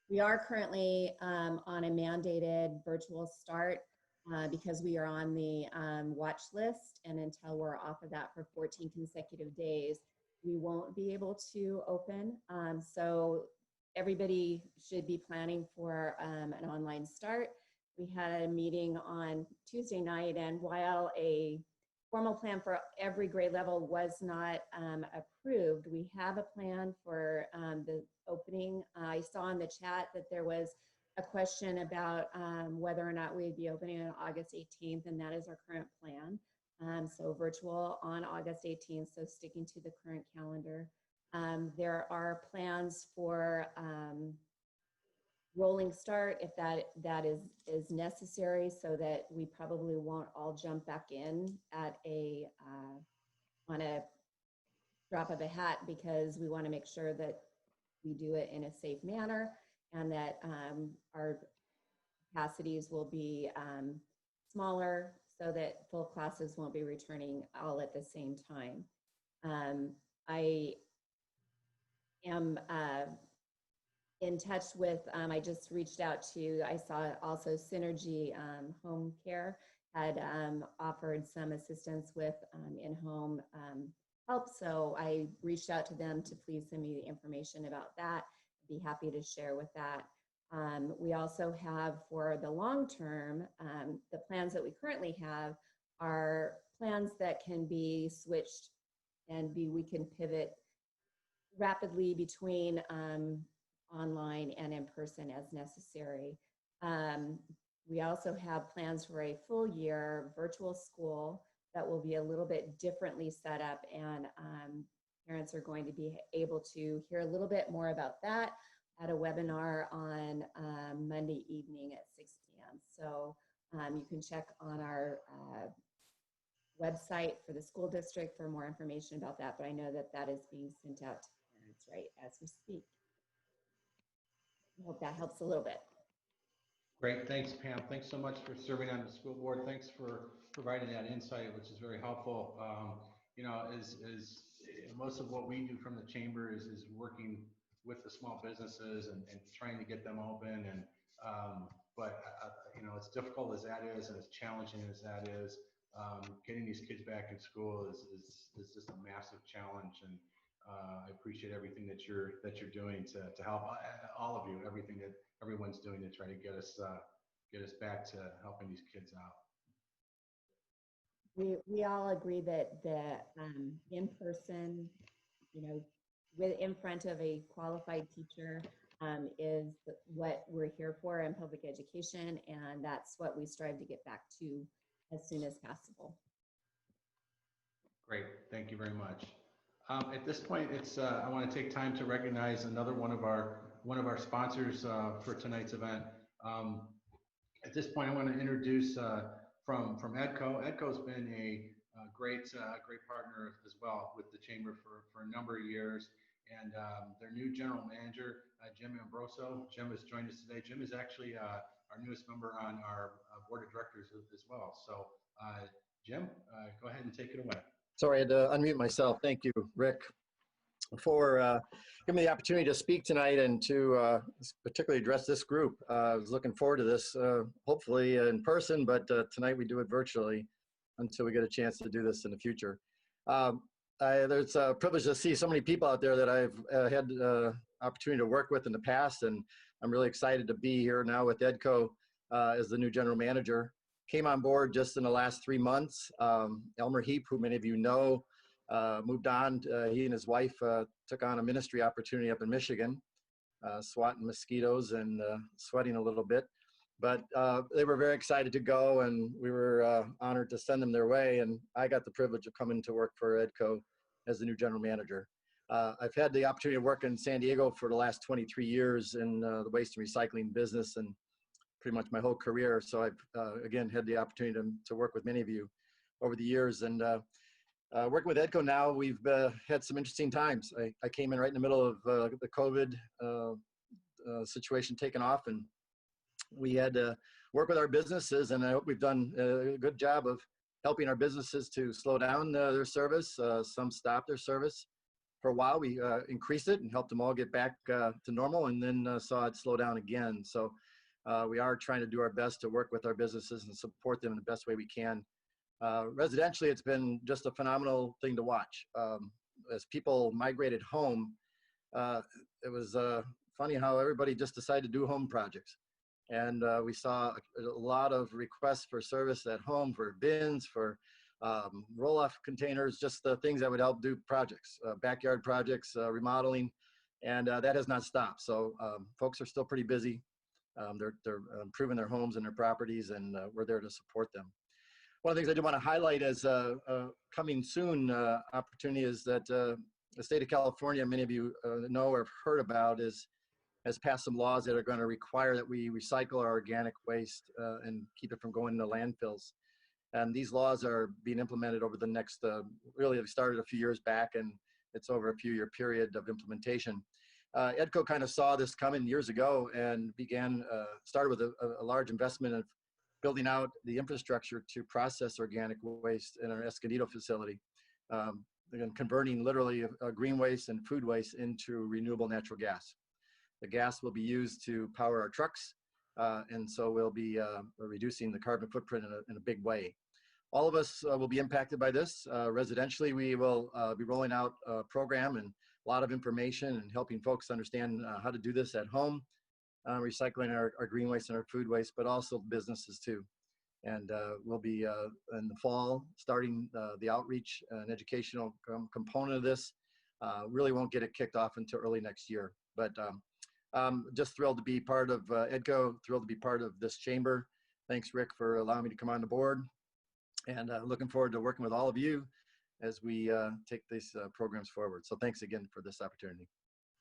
We are currently on a mandated virtual start because we are on the watch list, and until we're off of that for 14 consecutive days, we won't be able to open. So everybody should be planning for an online start. We had a meeting on Tuesday night, and while a formal plan for every grade level was not approved, we have a plan for the opening. I saw in the chat that there was a question about whether or not we'd be opening on August 18th, and that is our current plan. So virtual on August 18th, so sticking to the current calendar. There are plans for rolling start if that is necessary, so that we probably won't all jump back in at on a drop of a hat, because we want to make sure that we do it in a safe manner, and that our capacities will be smaller, so that full classes won't be returning all at the same time. I am in touch with, I just reached out to, I saw also Synergy Home Care had offered some assistance with in-home help. So I reached out to them to please send me the information about that. I'd be happy to share with that. We also have, for the long term, the plans that we currently have are plans that can be switched and we can pivot rapidly between online and in person as necessary. We also have plans for a full year virtual school that will be a little bit differently set up, and parents are going to be able to hear a little bit more about that at a webinar on Monday evening at 6 p.m. So you can check on our website for the school district for more information about that, but I know that that is being sent out to parents right as we speak. I hope that helps a little bit.
Great, thanks Pam. Thanks so much for serving on the school board. Thanks for providing that insight, which is very helpful. You know, as most of what we do from the chamber is working with the small businesses and trying to get them open. And but you know, as difficult as that is, and as challenging as that is, getting these kids back in school is just a massive challenge. And I appreciate everything that you're doing to help all of you, everything that everyone's doing to try to get us back to helping these kids out.
We all agree that the in person, you know, in front of a qualified teacher is what we're here for in public education, and that's what we strive to get back to as soon as possible.
Great, thank you very much. At this point, I want to take time to recognize another one of our sponsors for tonight's event. At this point, I want to introduce from EDCO. EDCO's been a great partner as well with the chamber for a number of years, and their new general manager, Jim Ambroso. Jim has joined us today. Jim is actually our newest member on our board of directors as well. So, Jim, go ahead and take it away.
Sorry, I had to unmute myself. Thank you, Rick, for giving me the opportunity to speak tonight and to particularly address this group. I was looking forward to this, hopefully in person, but tonight we do it virtually until we get a chance to do this in the future. There's a privilege to see so many people out there that I've had the opportunity to work with in the past, and I'm really excited to be here now with EDCO as the new general manager. Came on board just in the last 3 months. Elmer Heap, who many of you know, moved on. He and his wife took on a ministry opportunity up in Michigan, swatting mosquitoes and sweating a little bit. But they were very excited to go, and we were honored to send them their way. And I got the privilege of coming to work for EDCO as the new general manager. I've had the opportunity to work in San Diego for the last 23 years in the waste and recycling business, and pretty much my whole career. So I've, again, had the opportunity to work with many of you over the years. And working with EDCO now, we've had some interesting times. I came in right in the middle of the COVID situation taking off, and we had to work with our businesses, and I hope we've done a good job of helping our businesses to slow down their service. Some stopped their service for a while. We increased it and helped them all get back to normal, and then saw it slow down again. So we are trying to do our best to work with our businesses and support them in the best way we can. Residentially, it's been just a phenomenal thing to watch. As people migrated home, it was funny how everybody just decided to do home projects. And we saw a lot of requests for service at home, for bins, for roll-off containers, just the things that would help do projects, backyard projects, remodeling, and that has not stopped. So folks are still pretty busy. They're improving their homes and their properties, and we're there to support them. One of the things I do want to highlight as coming soon opportunity is that the state of California, many of you know or have heard about, has passed some laws that are going to require that we recycle our organic waste and keep it from going into landfills. And these laws are being implemented over the next, really it started a few years back, and it's over a few-year period of implementation. EDCO kind of saw this coming years ago and started with a large investment of building out the infrastructure to process organic waste in our Escondido facility, and converting literally green waste and food waste into renewable natural gas. The gas will be used to power our trucks, and so we'll be reducing the carbon footprint in a big way. All of us will be impacted by this. Residentially, we will be rolling out a program and a lot of information and helping folks understand how to do this at home, recycling our green waste and our food waste, but also businesses too. And we'll be in the fall starting the outreach and educational component of this. Really won't get it kicked off until early next year. But just thrilled to be part of EDCO, thrilled to be part of this chamber. Thanks, Rick, for allowing me to come on the board. And looking forward to working with all of you as we take these programs forward. So thanks again for this opportunity.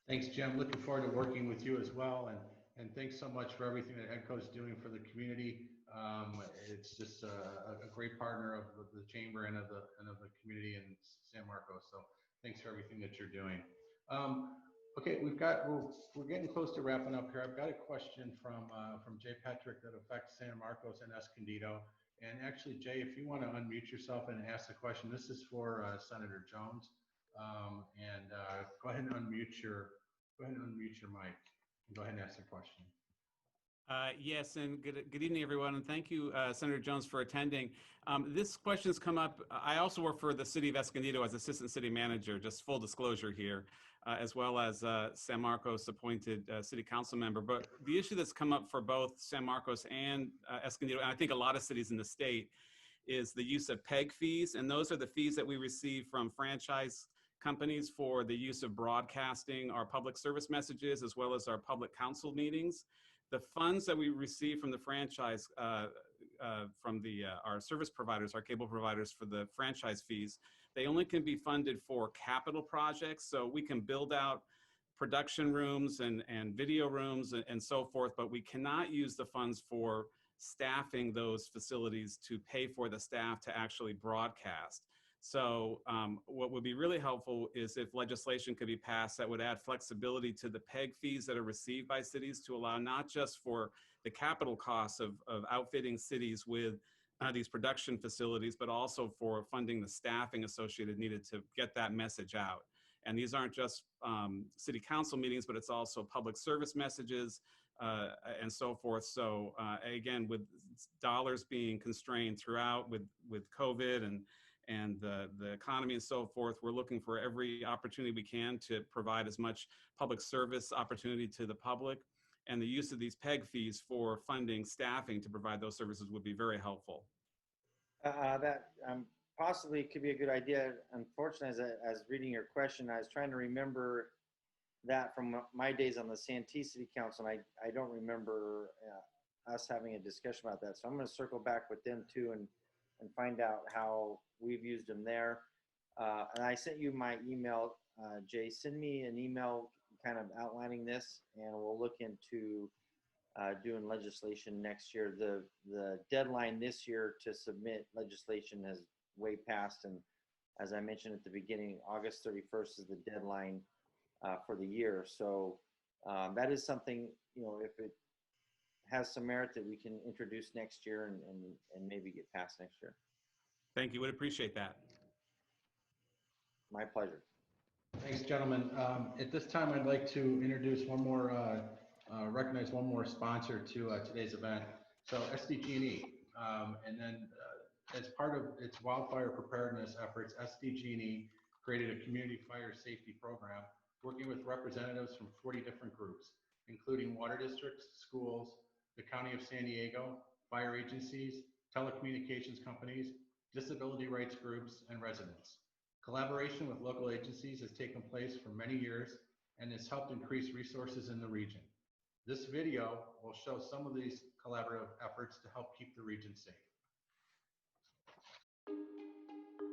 Thanks, Jim. Looking forward to working with you as well. And thanks so much for everything that EDCO is doing for the community. It's just a great partner of the chamber and of the community in San Marcos. So thanks for everything that you're doing. Okay, we're getting close to wrapping up here. I've got a question from Jay Petrek that affects San Marcos and Escondido. And actually, Jay, if you want to unmute yourself and ask the question, this is for Senator Jones. Go ahead and unmute your mic and go ahead and ask your question.
Yes, and good evening, everyone, and thank you, Senator Jones, for attending. This question has come up. I also work for the city of Escondido as assistant city manager, just full disclosure here, as well as San Marcos appointed city council member. But the issue that's come up for both San Marcos and Escondido, and I think a lot of cities in the state, is the use of PEG fees, and those are the fees that we receive from franchise companies for the use of broadcasting our public service messages as well as our public council meetings. The funds that we receive from the franchise, from our service providers, our cable providers for the franchise fees, they only can be funded for capital projects. So we can build out production rooms and video rooms and so forth, but we cannot use the funds for staffing those facilities to pay for the staff to actually broadcast. So what would be really helpful is if legislation could be passed that would add flexibility to the PEG fees that are received by cities to allow not just for the capital costs of outfitting cities with these production facilities, but also for funding the staffing associated needed to get that message out. And these aren't just city council meetings, but it's also public service messages and so forth. So again, with dollars being constrained throughout with COVID and the economy and so forth, we're looking for every opportunity we can to provide as much public service opportunity to the public. And the use of these PEG fees for funding staffing to provide those services would be very helpful.
That possibly could be a good idea. Unfortunately, as reading your question, I was trying to remember that from my days on the Santee City Council, and I don't remember us having a discussion about that. So I'm going to circle back with them too and find out how we've used them there. And I sent you my email Jay, send me an email kind of outlining this, and we'll look into doing legislation next year. The deadline this year to submit legislation has way passed, and as I mentioned at the beginning, August 31st is the deadline for the year. So that is something, if it has some merit, that we can introduce next year and maybe get passed next year.
Thank you. Would appreciate that.
My pleasure.
Thanks, gentlemen. At this time, I'd like to introduce recognize one more sponsor to today's event. So SDG&E, and then as part of its wildfire preparedness efforts, SDG&E created a community fire safety program working with representatives from 40 different groups, including water districts, schools, the County of San Diego, fire agencies, telecommunications companies, disability rights groups, and residents. Collaboration with local agencies has taken place for many years and has helped increase resources in the region. This video will show some of these collaborative efforts to help keep the region safe.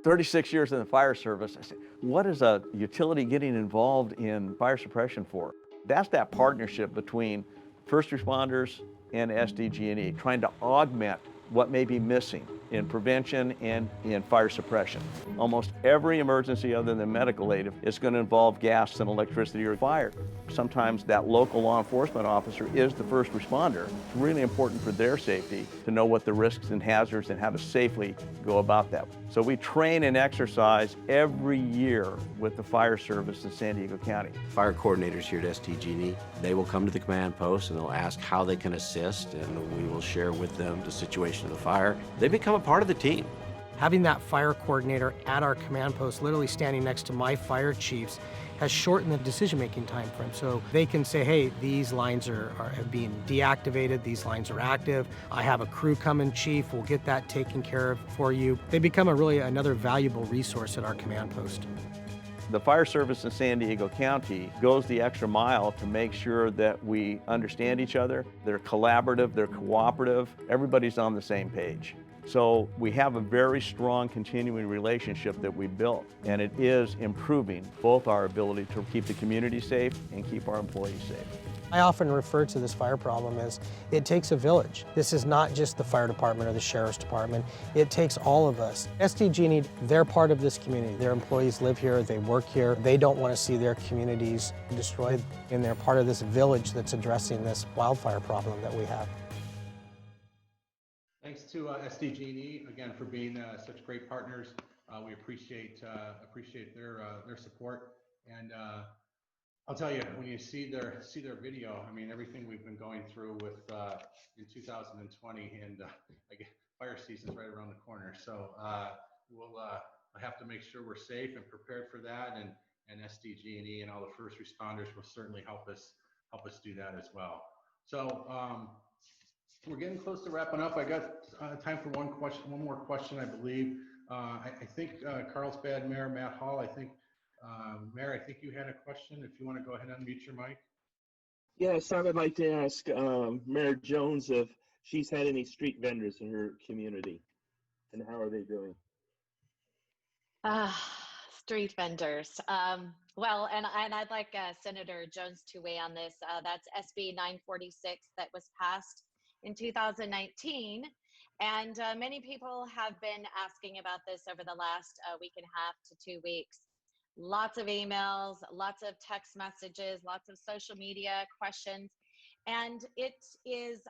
36 years in the fire service, I said, what is a utility getting involved in fire suppression for? That's that partnership between first responders and SDG&E, trying to augment what may be missing in prevention and in fire suppression. Almost every emergency other than medical aid is going to involve gas and electricity or fire. Sometimes that local law enforcement officer is the first responder. It's really important for their safety to know what the risks and hazards and how to safely go about that. So we train and exercise every year with the fire service in San Diego County.
Fire coordinators here at SDG&E, they will come to the command post and they'll ask how they can assist, and we will share with them the situation of the fire. They become a part of the team.
Having that fire coordinator at our command post, literally standing next to my fire chiefs, has shortened the decision-making time frame. So they can say, hey, these lines have been deactivated, these lines are active, I have a crew coming, chief, we'll get that taken care of for you. They become another valuable resource at our command post.
The fire service in San Diego County goes the extra mile to make sure that we understand each other. They're collaborative, they're cooperative, everybody's on the same page. So we have a very strong continuing relationship that we built, and it is improving both our ability to keep the community safe and keep our employees safe.
I often refer to this fire problem as it takes a village. This is not just the fire department or the sheriff's department. It takes all of us. SDG&E, they're part of this community. Their employees live here, they work here. They don't want to see their communities destroyed, and they're part of this village that's addressing this wildfire problem that we have.
Thanks to SDG&E again for being such great partners. We appreciate their support, and I'll tell you, when you see their video, I mean, everything we've been going through with in 2020, and fire season's right around the corner, so we'll have to make sure we're safe and prepared for that, and SDG&E and all the first responders will certainly help us do that as well. So. We're getting close to wrapping up. I got time for one more question, I believe. I think Carlsbad Mayor Matt Hall, Mayor, I think you had a question. If you want to go ahead and unmute your mic.
Yes, I would like to ask Mayor Jones if she's had any street vendors in her community, and how are they doing?
Street vendors. Well, and I'd like Senator Jones to weigh on this. That's SB 946 that was passed in 2019, and many people have been asking about this over the last week and a half to 2 weeks. Lots of emails, lots of text messages, lots of social media questions, and it is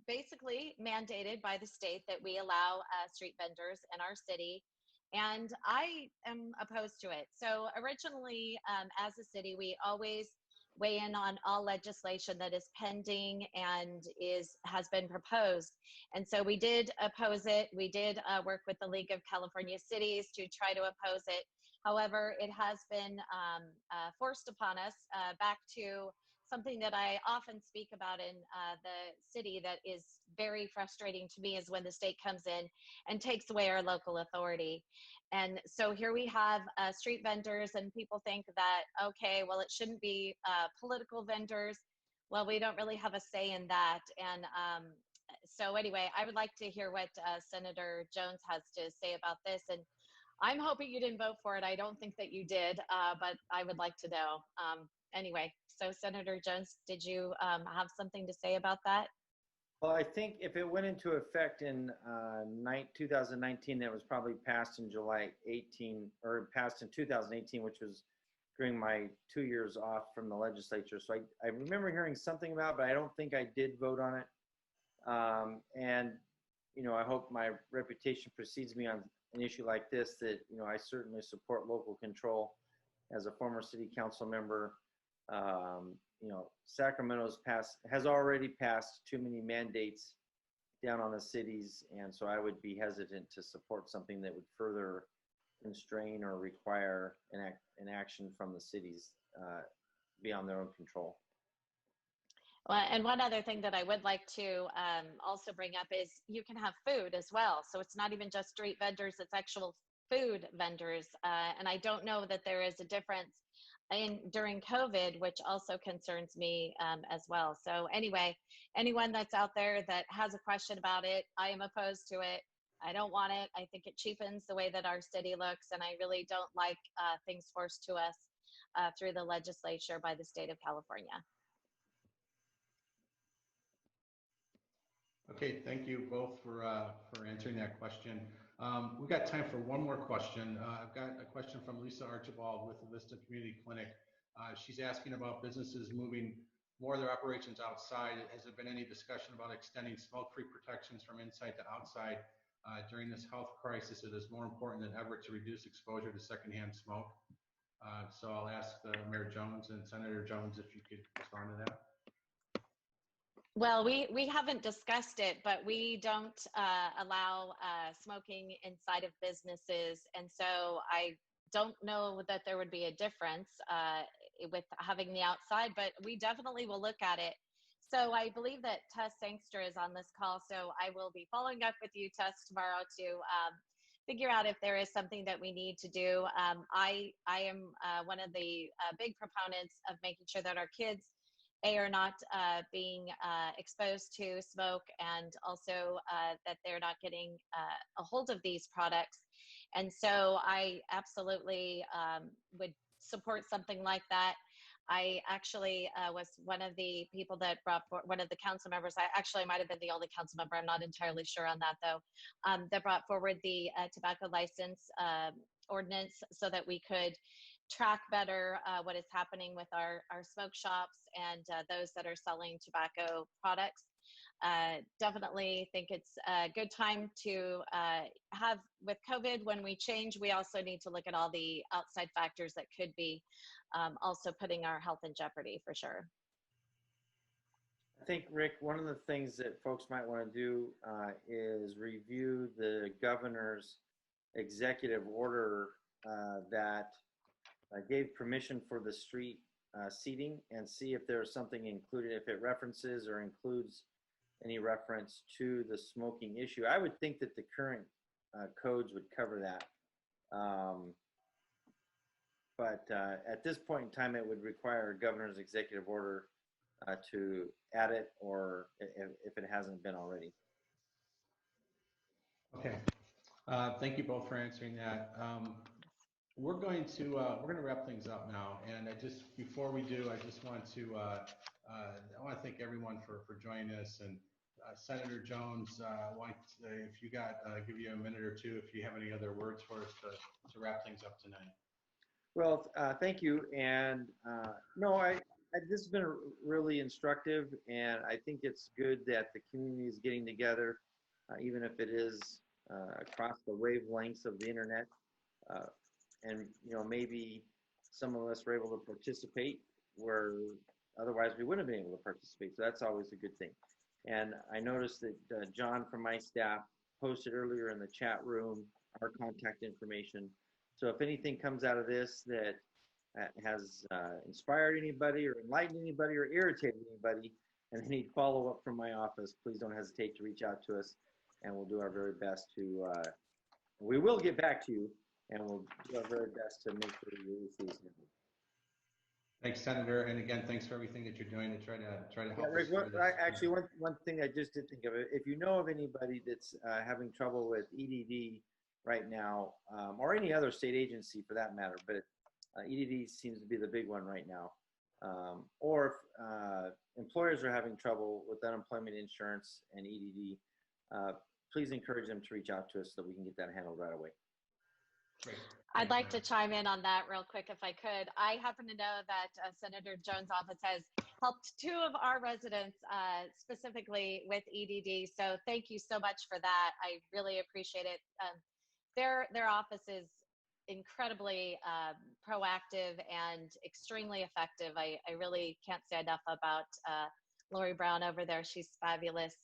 basically mandated by the state that we allow street vendors in our city, and I am opposed to it. So originally, as a city, we always weigh in on all legislation that is pending and has been proposed. And so we did oppose it. We did work with the League of California Cities to try to oppose it. However, it has been forced upon us back to something that I often speak about in the city that is very frustrating to me, is when the state comes in and takes away our local authority. And so here we have street vendors, and people think that, okay, well, it shouldn't be political vendors. Well, we don't really have a say in that. And so anyway, I would like to hear what Senator Jones has to say about this. And I'm hoping you didn't vote for it. I don't think that you did, but I would like to know. Anyway, so Senator Jones, did you have something to say about that?
Well, I think if it went into effect in 2019, that was probably passed in July 18, or passed in 2018, which was during my 2 years off from the legislature. So I remember hearing something about it, but I don't think I did vote on it. And, you know, I hope my reputation precedes me on an issue like this, that, you know, I certainly support local control as a former city council member. You know, Sacramento's has already passed too many mandates down on the cities, and so I would be hesitant to support something that would further constrain or require an action from the cities beyond their own control.
Well, and one other thing that I would like to also bring up is you can have food as well. So it's not even just street vendors, it's actual food vendors. And I don't know that there is a difference during COVID, which also concerns me as well. So anyway, anyone that's out there that has a question about it, I am opposed to it. I don't want it. I think it cheapens the way that our city looks, and I really don't like things forced to us through the legislature by the state of California.
Okay, thank you both for answering that question. We've got time for one more question. I've got a question from Lisa Archibald with the Vista Community Clinic. She's asking about businesses moving more of their operations outside. Has there been any discussion about extending smoke-free protections from inside to outside? During this health crisis, it is more important than ever to reduce exposure to secondhand smoke. So I'll ask Mayor Jones and Senator Jones if you could respond to that.
Well, we haven't discussed it, but we don't allow smoking inside of businesses. And so I don't know that there would be a difference with having the outside, but we definitely will look at it. So I believe that Tess Sangster is on this call, so I will be following up with you, Tess, tomorrow to figure out if there is something that we need to do. I am one of the big proponents of making sure that our kids are not being exposed to smoke, and also that they're not getting a hold of these products. And so I absolutely would support something like that. I actually was one of the people that one of the council members, I might have been the only council member, I'm not entirely sure on that though, that brought forward the tobacco license ordinance so that we could track better what is happening with our smoke shops and those that are selling tobacco products. Definitely think it's a good time to have, with COVID, when we change, we also need to look at all the outside factors that could be also putting our health in jeopardy for sure.
I think, Rick, one of the things that folks might want to do is review the governor's executive order that gave permission for the street seating, and see if there's something included, if it references or includes any reference to the smoking issue. I would think that the current codes would cover that. But at this point in time, it would require a governor's executive order to add it, or if it hasn't been already.
Okay, thank you both for answering that. We're going to wrap things up now, and before we do, I just want to thank everyone for joining us. And Senator Jones, if you give you a minute or two if you have any other words for us to wrap things up tonight.
Well, thank you. And no, this has been really instructive, and I think it's good that the community is getting together, even if it is across the wavelengths of the internet. And maybe some of us were able to participate where otherwise we wouldn't have been able to participate. So that's always a good thing. And I noticed that John from my staff posted earlier in the chat room our contact information. So if anything comes out of this that has inspired anybody or enlightened anybody or irritated anybody and they need follow-up from my office, please don't hesitate to reach out to us, and we'll do our very best to, we will get back to you, and we'll do our very best to make sure you receive something.
Thanks, Senator, and again, thanks for everything that you're doing to try to help
Rick,
us.
actually, one thing I just did think of, if you know of anybody that's having trouble with EDD right now, or any other state agency for that matter, but EDD seems to be the big one right now. Or if employers are having trouble with unemployment insurance and EDD, please encourage them to reach out to us so that we can get that handled right away.
Great.
I'd like to chime in on that real quick if I could. I happen to know that Senator Jones' office has helped 2 of our residents specifically with EDD. So thank you so much for that. I really appreciate it. Their office is incredibly proactive and extremely effective. I really can't say enough about Lori Brown over there. She's fabulous.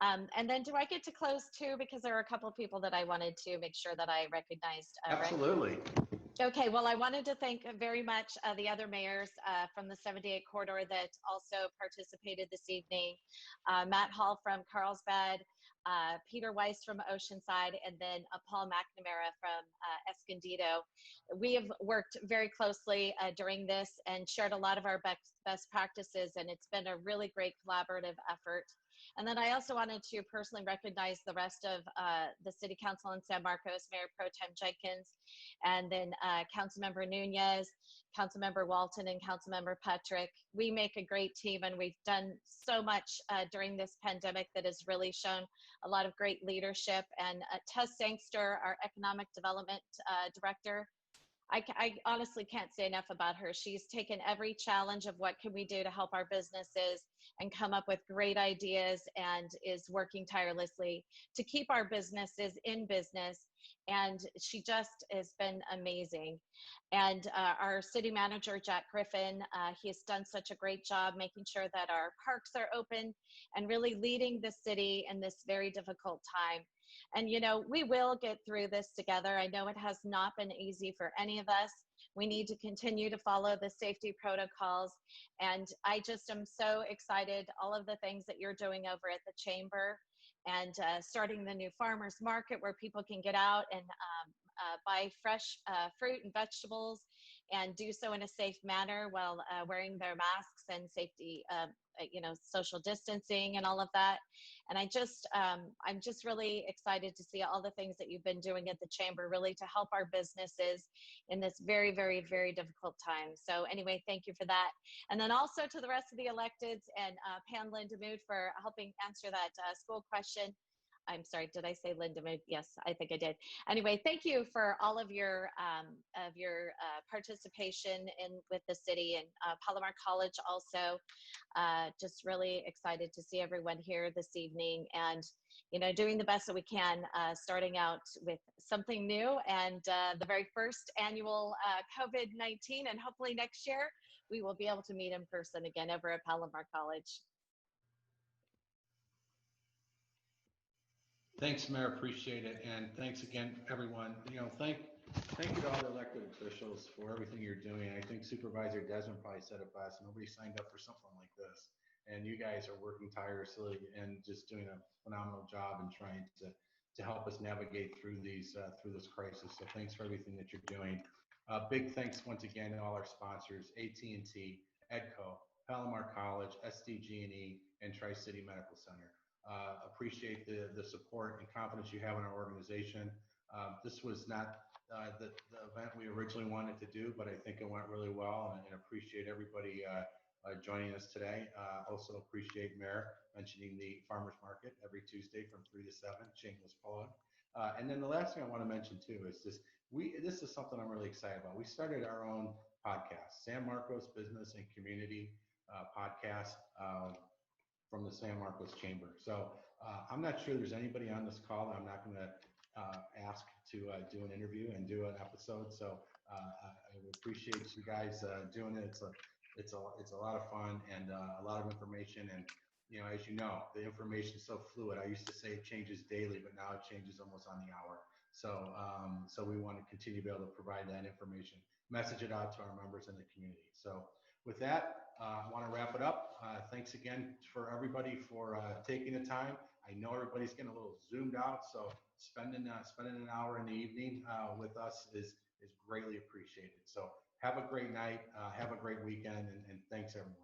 And then do I get to close too? Because there are a couple of people that I wanted to make sure that I recognized.
Absolutely.
Okay, well, I wanted to thank very much the other mayors from the 78 corridor that also participated this evening. Matt Hall from Carlsbad, Peter Weiss from Oceanside, and then Paul McNamara from Escondido. We have worked very closely during this and shared a lot of our best practices, and it's been a really great collaborative effort. And then I also wanted to personally recognize the rest of the City Council in San Marcos, Mayor Pro Tem Jenkins, and then Councilmember Nunez, Councilmember Walton, and Councilmember Petrek. We make a great team, and we've done so much during this pandemic that has really shown a lot of great leadership. And Tess Sangster, our Economic Development Director, I honestly can't say enough about her. She's taken every challenge of what can we do to help our businesses and come up with great ideas, and is working tirelessly to keep our businesses in business. And she just has been amazing. And our city manager, Jack Griffin, he has done such a great job making sure that our parks are open and really leading the city in this very difficult time. And, you know, we will get through this together. I know it has not been easy for any of us. We need to continue to follow the safety protocols. And I just am so excited, all of the things that you're doing over at the Chamber, and starting the new farmers market where people can get out and buy fresh fruit and vegetables and do so in a safe manner while wearing their masks and safety, you know, social distancing and all of that. And I'm just really excited to see all the things that you've been doing at the Chamber, really to help our businesses in this very, very, very difficult time. So anyway, thank you for that. And then also to the rest of the electeds, and Pam Linda Mood for helping answer that school question. I'm sorry, did I say Linda Mood? Yes, I think I did. Anyway, thank you for all of your participation with the city, and Palomar College also. Just really excited to see everyone here this evening, and you know, doing the best that we can, starting out with something new, and the very first annual COVID-19, and hopefully next year we will be able to meet in person again over at Palomar College.
Thanks, Mayor. Appreciate it. And thanks again, everyone. You know, thank you to all the elected officials for everything you're doing. I think Supervisor Desmond probably said it best. Nobody signed up for something like this. And you guys are working tirelessly and just doing a phenomenal job in trying to help us navigate through this crisis. So thanks for everything that you're doing. Big thanks once again to all our sponsors, AT&T, EDCO, Palomar College, SDG&E, and Tri-City Medical Center. Appreciate the support and confidence you have in our organization. This was not the event we originally wanted to do, but I think it went really well, and appreciate everybody joining us today. Also appreciate Mayor mentioning the farmers market every Tuesday from 3 to 7, shameless plug. And then the last thing I want to mention too is this is something I'm really excited about. We started our own podcast, San Marcos Business and Community Podcast, from the San Marcos Chamber. So I'm not sure there's anybody on this call that I'm not going to ask to do an interview and do an episode. So I would appreciate you guys doing it. It's a lot of fun and a lot of information. And you know, as you know, the information is so fluid. I used to say it changes daily, but now it changes almost on the hour. So so we want to continue to be able to provide that information, message it out to our members in the community. So with that, I want to wrap it up. Thanks again for everybody for taking the time. I know everybody's getting a little zoomed out, so spending an hour in the evening with us is greatly appreciated. So have a great night, have a great weekend, and thanks everyone.